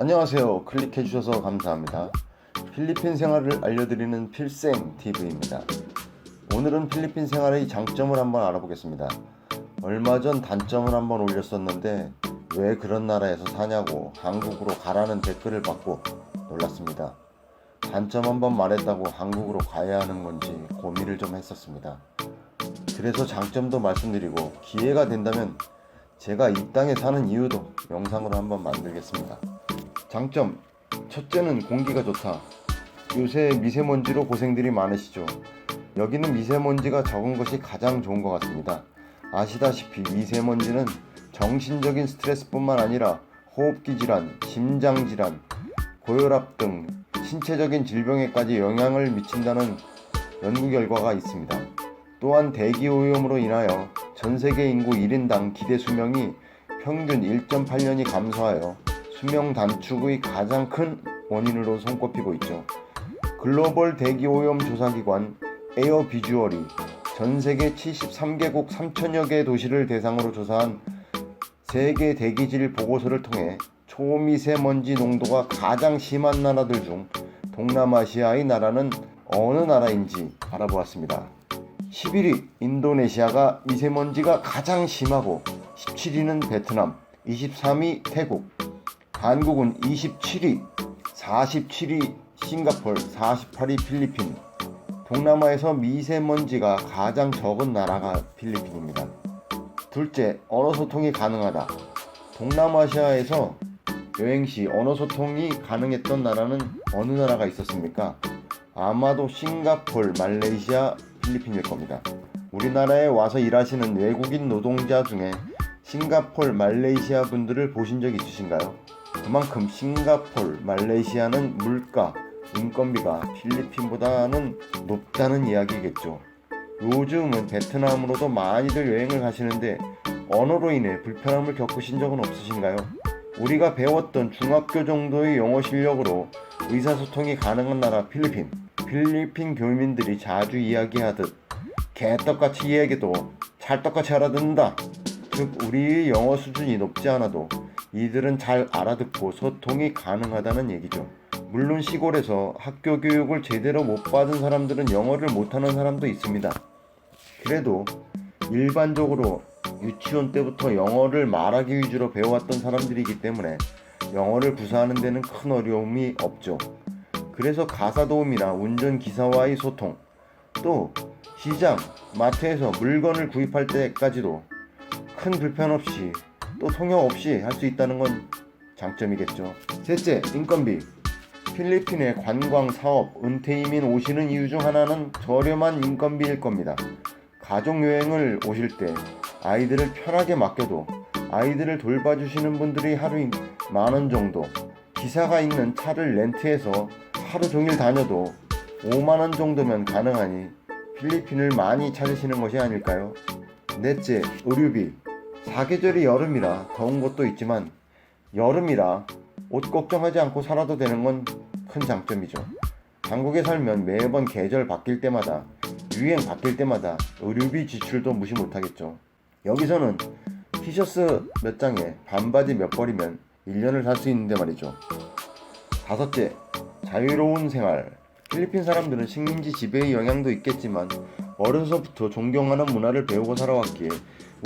안녕하세요. 클릭해 주셔서 감사합니다. 필리핀 생활을 알려드리는 필생TV입니다. 오늘은 필리핀 생활의 장점을 한번 알아보겠습니다. 얼마 전 단점을 한번 올렸었는데 왜 그런 나라에서 사냐고 한국으로 가라는 댓글을 받고 놀랐습니다. 단점 한번 말했다고 한국으로 가야 하는 건지 고민을 좀 했었습니다. 그래서 장점도 말씀드리고 기회가 된다면 제가 이 땅에 사는 이유도 영상으로 한번 만들겠습니다. 장점, 첫째는 공기가 좋다. 요새 미세먼지로 고생들이 많으시죠. 여기는 미세먼지가 적은 것이 가장 좋은 것 같습니다. 아시다시피 미세먼지는 정신적인 스트레스뿐만 아니라 호흡기 질환, 심장 질환, 고혈압 등 신체적인 질병에까지 영향을 미친다는 연구 결과가 있습니다. 또한 대기 오염으로 인하여 전 세계 인구 1인당 기대 수명이 평균 1.8년이 감소하여 수명 단축의 가장 큰 원인으로 손꼽히고 있죠. 글로벌 대기오염 조사기관 에어비주얼이 전 세계 73개국 3천여 개 도시를 대상으로 조사한 세계 대기질 보고서를 통해 초미세먼지 농도가 가장 심한 나라들 중 동남아시아의 나라는 어느 나라인지 알아보았습니다. 11위 인도네시아가 미세먼지가 가장 심하고 17위는 베트남, 23위 태국, 한국은 27위, 47위 싱가포르, 48위 필리핀. 동남아에서 미세먼지가 가장 적은 나라가 필리핀입니다. 둘째, 언어 소통이 가능하다. 동남아시아에서 여행 시 언어 소통이 가능했던 나라는 어느 나라가 있었습니까? 아마도 싱가포르, 말레이시아, 필리핀일 겁니다. 우리나라에 와서 일하시는 외국인 노동자 중에 싱가포르, 말레이시아 분들을 보신 적 있으신가요? 그만큼 싱가포르, 말레이시아는 물가, 인건비가 필리핀보다는 높다는 이야기겠죠. 요즘은 베트남으로도 많이들 여행을 가시는데 언어로 인해 불편함을 겪으신 적은 없으신가요? 우리가 배웠던 중학교 정도의 영어 실력으로 의사소통이 가능한 나라 필리핀. 필리핀 교민들이 자주 이야기하듯 개떡같이 이야기도 찰떡같이 알아듣는다. 즉 우리의 영어 수준이 높지 않아도 이들은 잘 알아듣고 소통이 가능하다는 얘기죠. 물론 시골에서 학교 교육을 제대로 못 받은 사람들은 영어를 못하는 사람도 있습니다. 그래도 일반적으로 유치원 때부터 영어를 말하기 위주로 배워왔던 사람들이기 때문에 영어를 구사하는 데는 큰 어려움이 없죠. 그래서 가사 도우미나 운전기사와의 소통, 또 시장, 마트에서 물건을 구입할 때까지도 큰 불편 없이 또 통역 없이 할 수 있다는 건 장점이겠죠. 셋째, 인건비. 필리핀의 관광, 사업, 은퇴 이민 오시는 이유 중 하나는 저렴한 인건비일 겁니다. 가족여행을 오실 때 아이들을 편하게 맡겨도 아이들을 돌봐주시는 분들이 하루에 10,000원 정도, 기사가 있는 차를 렌트해서 하루 종일 다녀도 50,000원 정도면 가능하니 필리핀을 많이 찾으시는 것이 아닐까요? 넷째, 의류비. 사계절이 여름이라 더운 것도 있지만 여름이라 옷 걱정하지 않고 살아도 되는 건 큰 장점이죠. 한국에 살면 매번 계절 바뀔 때마다, 유행 바뀔 때마다 의류비 지출도 무시 못하겠죠. 여기서는 티셔츠 몇 장에 반바지 몇 벌이면 1년을 살 수 있는데 말이죠. 다섯째, 자유로운 생활. 필리핀 사람들은 식민지 지배의 영향도 있겠지만 어려서부터 존경하는 문화를 배우고 살아왔기에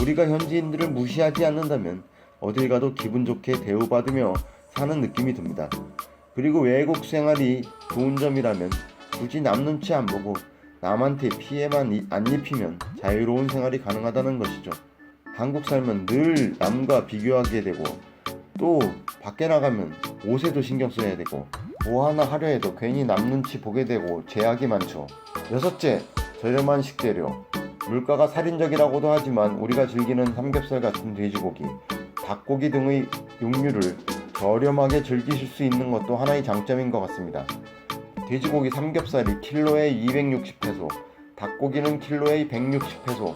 우리가 현지인들을 무시하지 않는다면 어딜 가도 기분 좋게 대우받으며 사는 느낌이 듭니다. 그리고 외국 생활이 좋은 점이라면 굳이 남 눈치 안 보고 남한테 피해만 안 입히면 자유로운 생활이 가능하다는 것이죠. 한국 살면 늘 남과 비교하게 되고 또 밖에 나가면 옷에도 신경 써야 되고 뭐 하나 하려 해도 괜히 남 눈치 보게 되고 제약이 많죠. 여섯째, 저렴한 식재료. 물가가 살인적이라고도 하지만 우리가 즐기는 삼겹살 같은 돼지고기, 닭고기 등의 육류를 저렴하게 즐기실 수 있는 것도 하나의 장점인 것 같습니다. 돼지고기 삼겹살이 킬로에 260페소, 닭고기는 킬로에 160페소,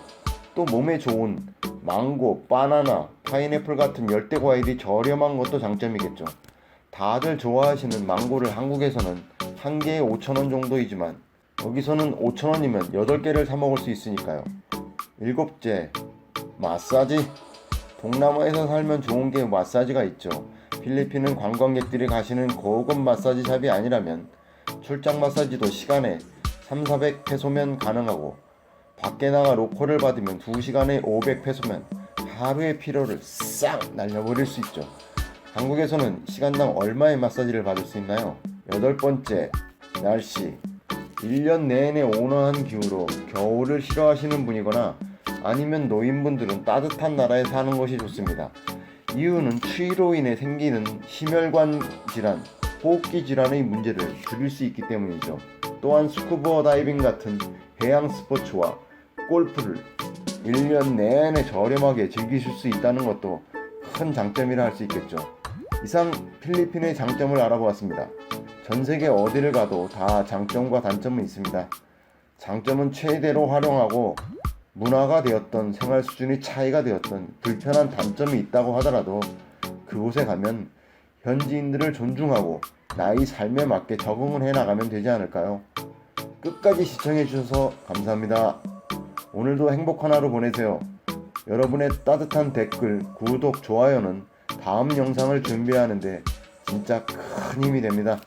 또 몸에 좋은 망고, 바나나, 파인애플 같은 열대 과일이 저렴한 것도 장점이겠죠. 다들 좋아하시는 망고를 한국에서는 한 개에 5,000원 정도이지만 여기서는 5,000원이면 8개를 사 먹을 수 있으니까요. 일곱째, 마사지. 동남아에서 살면 좋은 게 마사지가 있죠. 필리핀은 관광객들이 가시는 고급 마사지 샵이 아니라면 출장 마사지도 시간에 3,400페소면 가능하고 밖에 나가 로컬을 받으면 2시간에 500페소면 하루의 피로를 싹 날려버릴 수 있죠. 한국에서는 시간당 얼마의 마사지를 받을 수 있나요? 8번째, 날씨. 1년 내내 온화한 기후로 겨울을 싫어하시는 분이거나 아니면 노인분들은 따뜻한 나라에 사는 것이 좋습니다. 이유는 추위로 인해 생기는 심혈관 질환, 호흡기 질환의 문제를 줄일 수 있기 때문이죠. 또한 스쿠버 다이빙 같은 해양 스포츠와 골프를 1년 내내 저렴하게 즐기실 수 있다는 것도 큰 장점이라 할 수 있겠죠. 이상 필리핀의 장점을 알아보았습니다. 전 세계 어디를 가도 다 장점과 단점은 있습니다. 장점은 최대로 활용하고 문화가 되었던 생활 수준의 차이가 되었던 불편한 단점이 있다고 하더라도 그곳에 가면 현지인들을 존중하고 나의 삶에 맞게 적응을 해나가면 되지 않을까요? 끝까지 시청해주셔서 감사합니다. 오늘도 행복한 하루 보내세요. 여러분의 따뜻한 댓글, 구독, 좋아요는 다음 영상을 준비하는데 진짜 큰 힘이 됩니다.